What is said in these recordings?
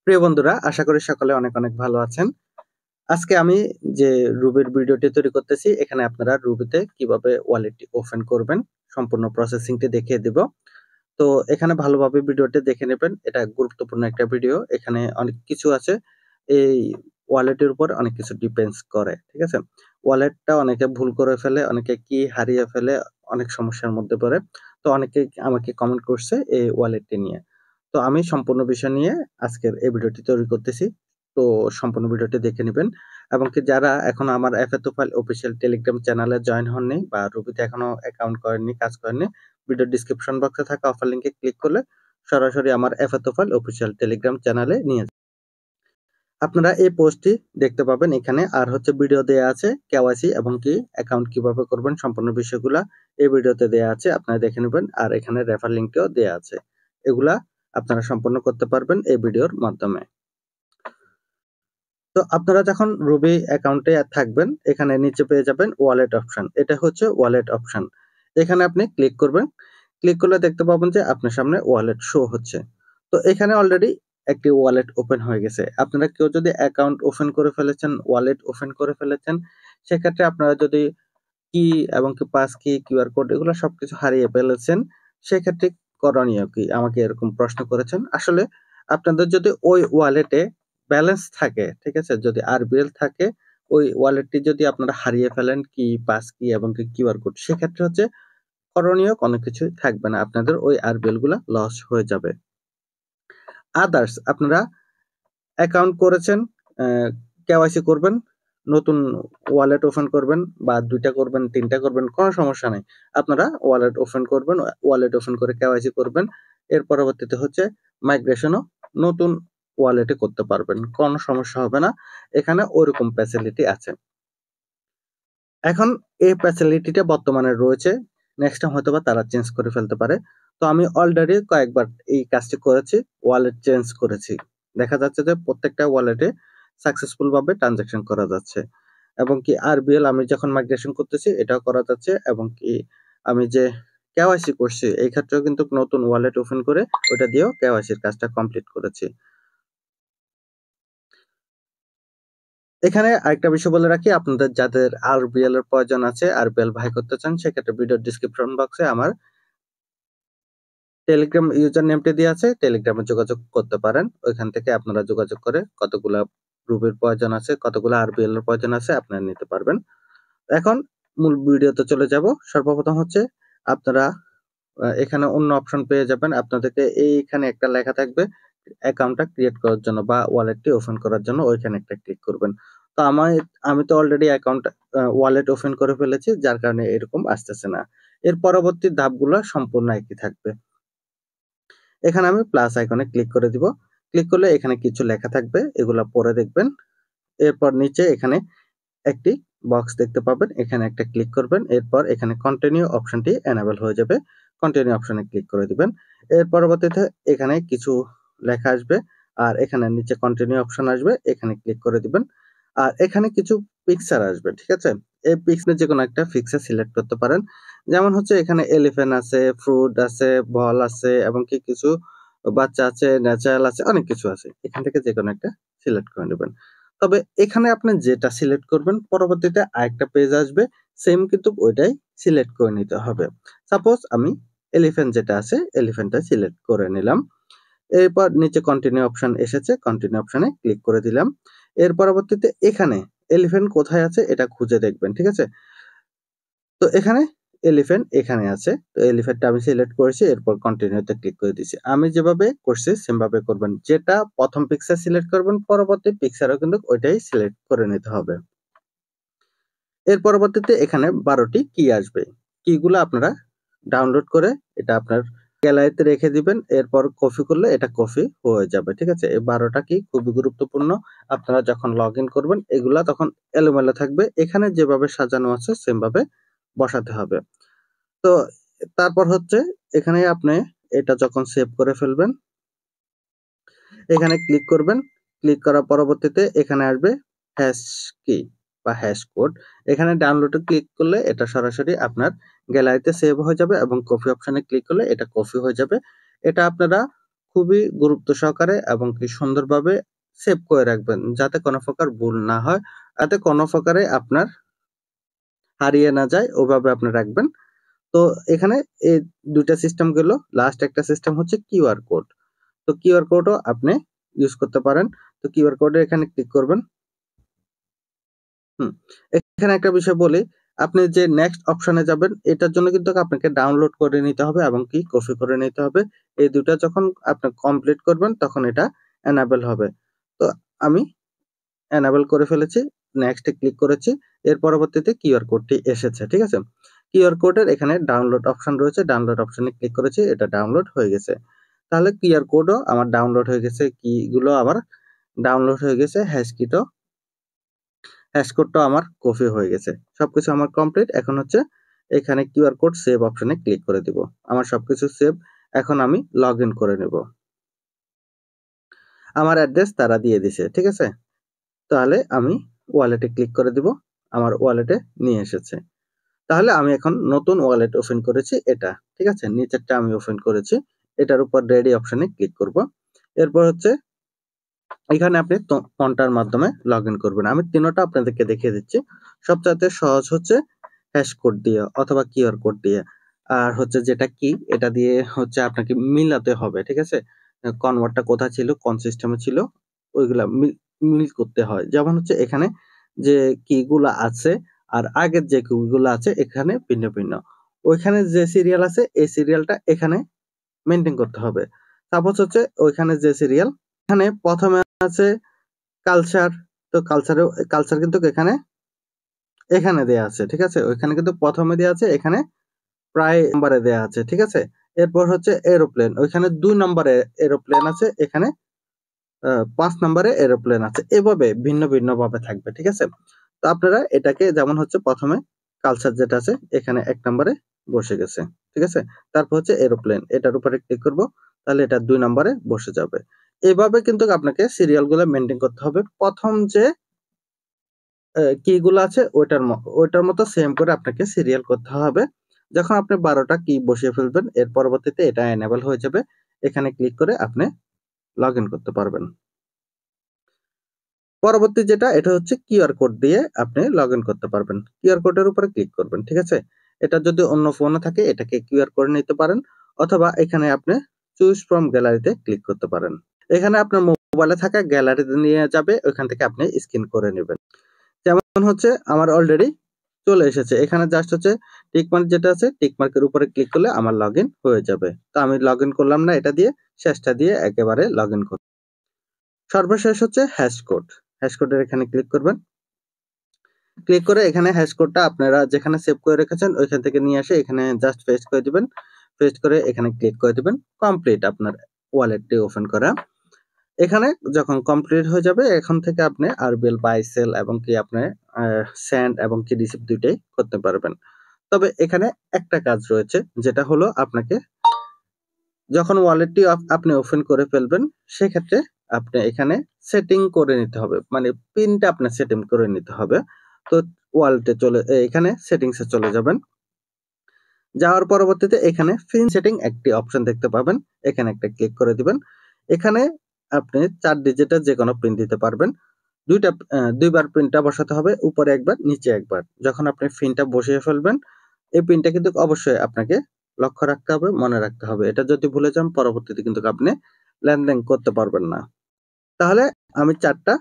প্রিয় বন্ধুরা, আশা করি সকলে অনেক অনেক ভালো আছেন। আজকে আমি যে রুবির ভিডিওটি তৈরি করতেছি, এখানে আপনারা রুবিতে কিভাবে ওয়ালেটটি ওপেন করবেন সম্পূর্ণ প্রসেসিংটি দেখিয়ে দিব। তো এখানে ভালোভাবে ভিডিওটি দেখে নেবেন। এটা গুরুত্বপূর্ণ একটা ভিডিও। এখানে অনেক কিছু আছে। এই ওয়ালেটের উপর অনেক কিছু ডিপেন্ডস করে। ঠিক আছে? ওয়ালেটটা অনেকে ভুল করে ফেলে, অনেকে কি হারিয়ে ফেলে, অনেক সমস্যার মধ্যে পড়ে। তো অনেকে আমাকে কমেন্ট করছে এই ওয়ালেটটি নিয়ে। তো আমি সম্পূর্ণ বিষয় নিয়ে আজকের এই ভিডিওটি তৈরি করতেছি। তো সম্পূর্ণ ভিডিওটি দেখে নিবেন এবং কি যারা এখনো আমার এফএতোফাইল অফিসিয়াল টেলিগ্রাম চ্যানেলে জয়েন হননি বা রুবিতে এখনো অ্যাকাউন্ট করেননি, কাজ করেননি, ভিডিও ডিসক্রিপশন বক্সে থাকা অফার লিংকে ক্লিক করলে সরাসরি আমার এফএতোফাইল অফিসিয়াল টেলিগ্রাম চ্যানেলে নিয়ে যাবে। আপনারা এই পোস্টটি দেখতে পাবেন এখানে, আর হচ্ছে ভিডিও দেয়া আছে কেওয়াইসি এবং কি অ্যাকাউন্ট কিভাবে করবেন সম্পূর্ণ বিষয়গুলা এই ভিডিওতে দেয়া আছে, আপনারা দেখে নেবেন। আর এখানে রেফার লিংকটিও দেয়া আছে। এগুলা আপনারা সম্পূর্ণ করতে পারবেন এই ভিডিওর মাধ্যমে। তো আপনারা যখন রুবি অ্যাকাউন্টে থাকবেন, এখানে নিচে পেয়ে যাবেন ওয়ালেট অপশন। এটা হচ্ছে ওয়ালেট অপশন। এখানে আপনি ক্লিক করবেন। ক্লিক করলে দেখতে পাবেন যে আপনার সামনে ওয়ালেট শো হচ্ছে। তো এখানে অলরেডি একটি ওয়ালেট ওপেন হয়ে গেছে। আপনারা কেউ যদি অ্যাকাউন্ট ওপেন করে ফেলেছেন, ওয়ালেট ওপেন করে ফেলেছেন, সেক্ষেত্রে আপনারা যদি কি এবং কি পাস কি, কিউআর কোড এগুলো সবকিছু হারিয়ে ফেলেছেন, সেক্ষেত্রে করণীয় কি? আমাকে এরকম প্রশ্ন করেছেন। আসলে আপনাদের যদি ওই ওয়ালেটে ব্যালেন্স থাকে, ঠিক আছে? যদি আরবিএল থাকে, ওই ওয়ালেটটি যদি আপনারা হারিয়ে ফেলেন, কি পাস কি এবং কি কিউআর কোড, সেক্ষেত্রে হচ্ছে করণীয় কোনো কিছুই থাকবে না। আপনাদের ওই আরবিএল গুলা লস হয়ে যাবে। আদার্স আপনারা অ্যাকাউন্ট করেছেন, কেওয়াইসি করবেন, নতুন ওয়ালেট ওপেন করবেন বা ২ টা করবেন, ৩ টা করবেন, কোনো সমস্যা নাই। আপনারা ওয়ালেট ওপেন করবেন, ওয়ালেট ওপেন করে কেওয়াইসি করবেন। এর পরবর্তীতে হচ্ছে মাইগ্রেশনও নতুন ওয়ালেটে করতে পারবেন। কোনো সমস্যা হবে না। এখানে ওইরকম ফ্যাসিলিটি আছে। এখন এই ফ্যাসিলিটিটা বর্তমানে রয়েছে। নেক্সট টাইম হয়তোবা তারা চেঞ্জ করে ফেলতে পারে। তো আমি অলরেডি কয়েকবার এই কাজটি করেছি, ওয়ালেট চেঞ্জ করেছি। দেখা যাচ্ছে যে প্রত্যেকটা ওয়ালেটে সাকসেসফুল ভাবে ট্রানজাকশন করা যাচ্ছে। এবং কি আরবিএল আমি যখন মাইগ্রেশন করতেছি এটাও করা যাচ্ছে, এবং কি আমি যে কেওয়াইসি করছি এই ক্ষেত্রেও কিন্তু নতুন ওয়ালেট ওপেন করে ওটা দিয়েও কেওয়াইসির কাজটা কমপ্লিট করেছি। এখানে আরেকটা বিষয় বলে রাখি, আপনাদের যাদের আরবিএল এর প্রয়োজন আছে, আরবিএল বাই করতে চান, সেক্ষেত্রে ভিডিওর ডিসক্রিপশন বক্সে আমার টেলিগ্রাম ইউজার নেমটি দেওয়া আছে, টেলিগ্রামে যোগাযোগ করতে পারেন। ওইখান থেকে আপনারা যোগাযোগ করে কতগুলা রুবির প্রয়োজন আছে, কতগুলা আরবিএল এর প্রয়োজন আছে আপনারা নিতে পারবেন। এখন মূল ভিডিওতে চলে যাব। সর্বপ্রথম হচ্ছে আপনারা এখানে অন্য অপশন পেয়ে যাবেন। আপনাদেরকে এইখানে একটা লেখা থাকবে অ্যাকাউন্টটা ক্রিয়েট করার জন্য বা ওয়ালেটটি ওপেন করার জন্য, ওইখানে একটা ক্লিক করবেন। তো আমি তো অলরেডি অ্যাকাউন্ট ওয়ালেট ওপেন করে ফেলেছি, যার কারণে এরকম আসতেছে না। এর পরবর্তী ধাপগুলো সম্পূর্ণ একই থাকবে। এখানে আমি প্লাস আইকনে ক্লিক করে দিব। ক্লিক করলে এখানে কিছু লেখা থাকবে, এগুলা পড়ে দেখবেন। এরপর নিচে এখানে একটি বক্স দেখতে পাবেন, এখানে একটা ক্লিক করবেন। এরপর এখানে কন্টিনিউ অপশনটি এনেবল হয়ে যাবে। কন্টিনিউ অপশনে ক্লিক করে দিবেন। এর পরবর্তীতে এখানে কিছু লেখা আসবে, আর এখানে নিচে কন্টিনিউ অপশন আসবে, এখানে ক্লিক করে দিবেন। আর এখানে কিছু পিকচার আসবে, ঠিক আছে? এই পিকচার যে কোনো একটা পিকচার সিলেক্ট করতে পারেন। যেমন হচ্ছে এখানে এলিফ্যান্ট আছে, ফ্রুট আছে, বল আছে, এবং কি কিছু বাচ্চা আছে, ন্যাচারাল আছে, অনেক কিছু আছে। এখান থেকে যে কোনো একটা সিলেক্ট করে নেবেন। তবে এখানে আপনি যেটা সিলেক্ট করবেন, পরবর্তীতে আরেকটা পেজ আসবে, সেম কিন্তু ওইটাই সিলেক্ট করে নিতে হবে। সাপোজ আমি এলিফ্যান্ট যেটা আছে, এলিফ্যান্টটা সিলেক্ট করে নিলাম। এরপর নিচে কন্টিনিউ অপশন এসেছে, কন্টিনিউ অপশনে ক্লিক করে দিলাম। এর পরবর্তীতে এখানে এলিফ্যান্ট কোথায় আছে এটা খুঁজে দেখবেন, ঠিক আছে? তো এখানে এলিফ্যান্ট এখানে আছে। তো এলিফ্যান্টটা আমি সিলেক্ট করেছি, এরপর কন্টিনিউতে ক্লিক করে দিয়েছি। আমি যেভাবে করছি সেম ভাবে করবেন। যেটা প্রথম পিকচার সিলেক্ট করবেন, পরবর্তী পিকচারও কিন্তু ওইটাই সিলেক্ট করে নিতে হবে। এর পরবর্তীতে এখানে 12টি কি আসবে। কিগুলো আপনারা ডাউনলোড করে এটা আপনার গ্যালারিতে রেখে দিবেন। এরপর কপি করলে এটা কপি হয়ে যাবে, ঠিক আছে? এই 12টা কি খুবই গুরুত্বপূর্ণ। আপনারা যখন লগ ইন করবেন এগুলা তখন এলোমেলো থাকবে। এখানে যেভাবে সাজানো আছে সেম ভাবে বসাতে হবে। তো তারপর হচ্ছে এখানে আপনি এটা যখন সেভ করে ফেলবেন, এখানে ক্লিক করবেন। ক্লিক করার পরবর্তীতে এখানে আসবে হ্যাশ কি বা হ্যাশ কোড। এখানে ডাউনলোডে ক্লিক করলে এটা সরাসরি আপনার গ্যালারিতে সেভ হয়ে যাবে, এবং কপি অপশনে ক্লিক করলে এটা কপি হয়ে যাবে। এটা আপনারা খুবই গুরুত্ব সহকারে এবং কি সুন্দরভাবে সেভ করে রাখবেন, যাতে কোনো প্রকার ভুল না হয়, যাতে কোনো প্রকারে আপনার হারিয়ে না যায়, ওভাবে আপনি রাখবেন। তো এখানে এই দুইটা সিস্টেম গেল। লাস্ট একটা সিস্টেম হচ্ছে কিউআর কোড। তো কিউআর কোডও আপনি ইউজ করতে পারেন। তো কিউআর কোডে এখানে ক্লিক করবেন। এখানে একটা বিষয় বলি, আপনি যে নেক্সট অপশনে যাবেন, এটার জন্য কিন্তু আপনাকে ডাউনলোড করে নিতে হবে এবং কি কপি করে নিতে হবে। এই দুটা যখন আপনি কমপ্লিট করবেন তখন এটা এনাবেল হবে। তো আমি এনাবেল করে ফেলেছি, নেক্সট এ ক্লিক করেছি। এর পরবর্তীতে কিউআর কোডটি এসেছে, ঠিক আছে। কিউআর কোডের এখানে ডাউনলোড অপশন রয়েছে, ডাউনলোড অপশনে ক্লিক করেছি, এটা ডাউনলোড হয়ে গেছে। তাহলে কিউআর কোডও আমার ডাউনলোড হয়ে গেছে, কিগুলো আমার ডাউনলোড হয়ে গেছে, হ্যাশ কোডটাও আমার কপি হয়ে গেছে। সবকিছু আমার কমপ্লিট। এখন হচ্ছে এখানে কিউআর কোড সেভ অপশনে ক্লিক করে দিব। আমার সবকিছু সেভ। এখন আমি লগ ইন করে নেব। আমার অ্যাড্রেস তারা দিয়ে দিছে, ঠিক আছে। তাহলে আমি ওয়ালেটে ক্লিক করে দিব, আমার ওয়ালেটে নিয়ে এসেছে। তাহলে আমি এখন নতুন ওয়ালেট ওপেন করেছি এটা, ঠিক আছে। নিচেরটা আমি ওপেন করেছি, এটার উপর রেডি অপশনে ক্লিক করব। এরপর হচ্ছে এখানে আপনি ফোনটার মাধ্যমে লগ ইন করবেন। আমি তিনোটা আপনাদেরকে দেখিয়ে দিচ্ছি। সবচাইতে সহজ হচ্ছে হ্যাশ কোড দিয়ে অথবা কিউআর কোড দিয়ে। আর হচ্ছে যেটা কি, এটা দিয়ে হচ্ছে আপনাকে মিলাতে হবে, ঠিক আছে। কনভার্টটা কোথায় ছিল, কোন সিস্টেমে ছিল, ওইগুলা মিল করতে হয়। যেমন হচ্ছে এখানে যে কিগুলা আছে আর আগের যে কিগুলা আছে এখানে ভিন্ন ভিন্ন। ওইখানে যে সিরিয়াল আছে এই সিরিয়ালটা এখানে মেনটেন করতে হবে। সাপোজ হচ্ছে ওইখানে যে সিরিয়াল, এখানে প্রথমে আছে কালচার। তো কালচার কিন্তু এখানে দেয়া আছে, ঠিক আছে। ওইখানে কিন্তু প্রথমে দেয়া আছে, এখানে প্রায় নাম্বারে দেয়া আছে, ঠিক আছে। এরপর হচ্ছে এরোপ্লেন, ওইখানে 2 নম্বরে এরোপ্লেন আছে, এখানে 5 নম্বরে এরোপ্লেন আছে। এভাবে ভিন্ন ভিন্ন ভাবে থাকবে, ঠিক আছে। তো আপনারা এটাকে যেমন হচ্ছে প্রথমে কালচার যেটা আছে এখানে 1 নম্বরে বসে গেছে, ঠিক আছে। তারপর হচ্ছে এরোপ্লেন, এটার উপরে ক্লিক করব, তাহলে এটা 2 নম্বরে বসে যাবে। এভাবে কিন্তু আপনাকে সিরিয়ালগুলো মেনটেন করতে হবে। প্রথম যে কি গুলো আছে ওইটার মতো সেম করে আপনাকে সিরিয়াল করতে হবে। যখন আপনি 12টা কি বসিয়ে ফেলবেন, এর পরবর্তীতে এটা এনেবল হয়ে যাবে। এখানে ক্লিক করে আপনি লগ ইন করতে পারবেন। পরবর্তী যেটা, এটা হচ্ছে কিউআর কোড দিয়ে আপনি লগ ইন করতে পারবেন। কিউআর কোডের উপরে ক্লিক করবেন, ঠিক আছে। এটা যদি অন্য ফোনে থাকে এটাকে কিউআর করে নিতে পারেন, অথবা এখানে আপনি চুজ ফ্রম গ্যালারিতে ক্লিক করতে পারেন। এখানে আপনার মোবাইলে থাকা গ্যালারিতে নিয়ে যাবে, ওইখান থেকে আপনি স্ক্যান করে নেবেন। যেমন হচ্ছে আমার অলরেডি চলে এসেছে। এখানে জাস্ট হচ্ছে টিকমার্ক যেটা আছে, টিকমার্কের উপরে ক্লিক করলে আমার লগ ইন হয়ে যাবে। তো আমি লগ ইন করলাম না এটা দিয়ে, শেষটা দিয়ে একেবারে লগ ইন করব। সর্বশেষ হচ্ছে হ্যাশ কোড। হ্যাশ কোডের এখানে ক্লিক করবেন। ক্লিক করে এখানে হ্যাশ কোডটা আপনারা যেখানে সেভ করে রেখেছেন ওইখান থেকে নিয়ে এসে এখানে জাস্ট পেস্ট করে দিবেন। পেস্ট করে এখানে ক্লিক করে দিবেন। কমপ্লিট আপনার ওয়ালেটটি ওপেন করা। এখানে যখন কমপ্লিট হয়ে যাবে, এখন থেকে আপনি আরবিএল বাই সেল এবং কি আপনি সেন্ড এবং কি রিসিভ দুইটাই করতে পারবেন। তবে এখানে একটা কাজ রয়েছে, যেটা হলো আপনাকে যখন ওয়ালেটটি আপনি ওপেন করে ফেলবেন, সেক্ষেত্রে আপনি এখানে সেটিং করে নিতে হবে, মানে পিনটা আপনার সেটিং করে নিতে হবে। তো ওয়ালেটে এখানে সেটিংসে চলে যাবেন। যাওয়ার পরবর্তীতে এখানে পিন সেটিং একটি অপশন দেখতে পাবেন, এখানে একটা ক্লিক করে দিবেন। এখানে আপনি 4 ডিজিটের যে কোনো পিন দিতে পারবেন। দুইবার পিনটা বসাতে হবে, উপরে একবার নিচে একবার। যখন আপনি পিনটা বসিয়ে ফেলবেন, এই পিনটা কিন্তু অবশ্যই আপনাকে লক্ষ্য রাখতে হবে, মনে রাখতে হবে। এটা যদি ভুলে যান পরবর্তীতে কিন্তু আপনি লেনদেন করতে পারবেন না। তাহলে আমি 4টা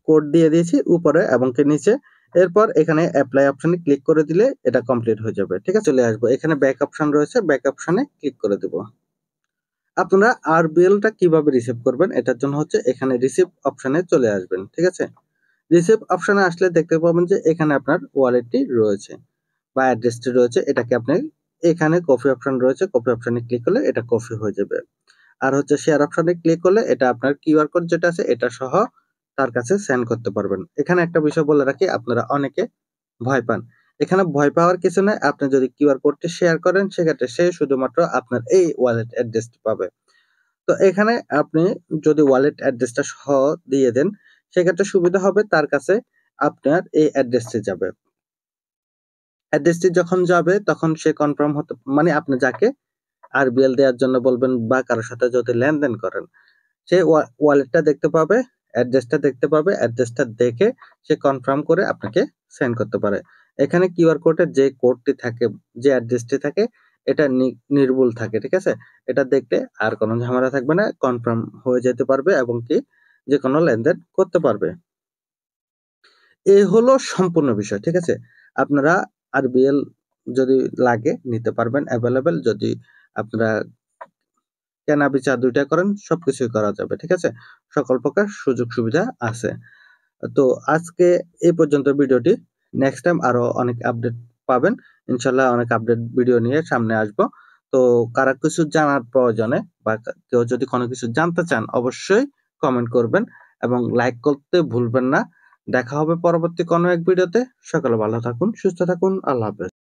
কোড দিয়ে দিয়েছি উপরে এবং কি নিচে। এরপর এখানে অ্যাপ্লাই অপশনে ক্লিক করে দিলে এটা কমপ্লিট হয়ে যাবে, ঠিক আছে। চলে আসবো, এখানে ব্যাক অপশন রয়েছে, ব্যাক অপশনে ক্লিক করে দেব। আপনারা আরবিএলটা কিভাবে রিসিভ করবেন, এটার জন্য হচ্ছে এখানে রিসিভ অপশনে চলে আসবেন, ঠিক আছে। রিসিভ অপশনে আসলে দেখতে পাবেন যে এখানে আপনার ওয়ালেটটি রয়েছে বা অ্যাড্রেসটি রয়েছে। এটাকে আপনি এখানে কপি অপশন রয়েছে, কপি অপশনে ক্লিক করলে এটা কপি হয়ে যাবে। আর হচ্ছে শেয়ার অপশনে ক্লিক করলে এটা আপনার কিউআর কোড যেটা আছে এটা সহ তার কাছে সেন্ড করতে পারবেন। এখানে একটা বিষয় বলে রাখি, আপনারা অনেকে ভয় পান। এখানে ভয় পাওয়ার কিছু নয়। আপনি যদি কিউআর কোডটি শেয়ার করেন, সেক্ষেত্রে সে শুধুমাত্র আপনার এই ওয়ালেট অ্যাড্রেসটি পাবে। তো এখানে আপনি যদি ওয়ালেট অ্যাড্রেসটা সহ দিয়ে দেন, সেক্ষেত্রে সুবিধা হবে, তার কাছে আপনার এই অ্যাড্রেসটি যাবে। অ্যাড্রেসটি যখন যাবে তখন সে কনফার্ম হতে, মানে আপনি যাকে আরবিএল দেওয়ার জন্য বলবেন বা কারোর সাথে যদি লেনদেন করেন, সে ওয়ালেটটা দেখতে পাবে, অ্যাড্রেসটা দেখতে পাবে, অ্যাড্রেসটা দেখে সে কনফার্ম করে আপনাকে সেন্ড করতে পারে। এখানে কিউআর কোডের যে কোডটি থাকে, যে অ্যাড্রেসটি থাকে, এটা নির্ভুল থাকে, ঠিক আছে? এটা দেখলে আর কোনো ঝামেলা থাকবে না, কনফার্ম হয়ে যেতে পারবে এবং কি যে কোনো লেনদেন করতে পারবে। এই হলো সম্পূর্ণ বিষয়, ঠিক আছে? আপনারা আরবিএল যদি লাগে নিতে পারবেন, অ্যাভেলেবেল। যদি আপনারা কেনা বেচা দুইটা করেন, সবকিছুই করা যাবে, ঠিক আছে? সকল প্রকার সুযোগ সুবিধা আছে। তো আজকে এই পর্যন্ত ভিডিওটি। নেক্সট টাইম আরো অনেক আপডেট পাবেন ইনশাল্লাহ। অনেক আপডেট ভিডিও নিয়ে সামনে আসব। তো কারা কিছু জানার প্রয়োজনে বা কেউ যদি কোনো কিছু জানতে চান, অবশ্যই কমেন্ট করবেন এবং লাইক করতে ভুলবেন না। দেখা হবে পরবর্তী কোনো এক ভিডিওতে। সকলে ভালো থাকুন, সুস্থ থাকুন। আল্লাহ হাফেজ।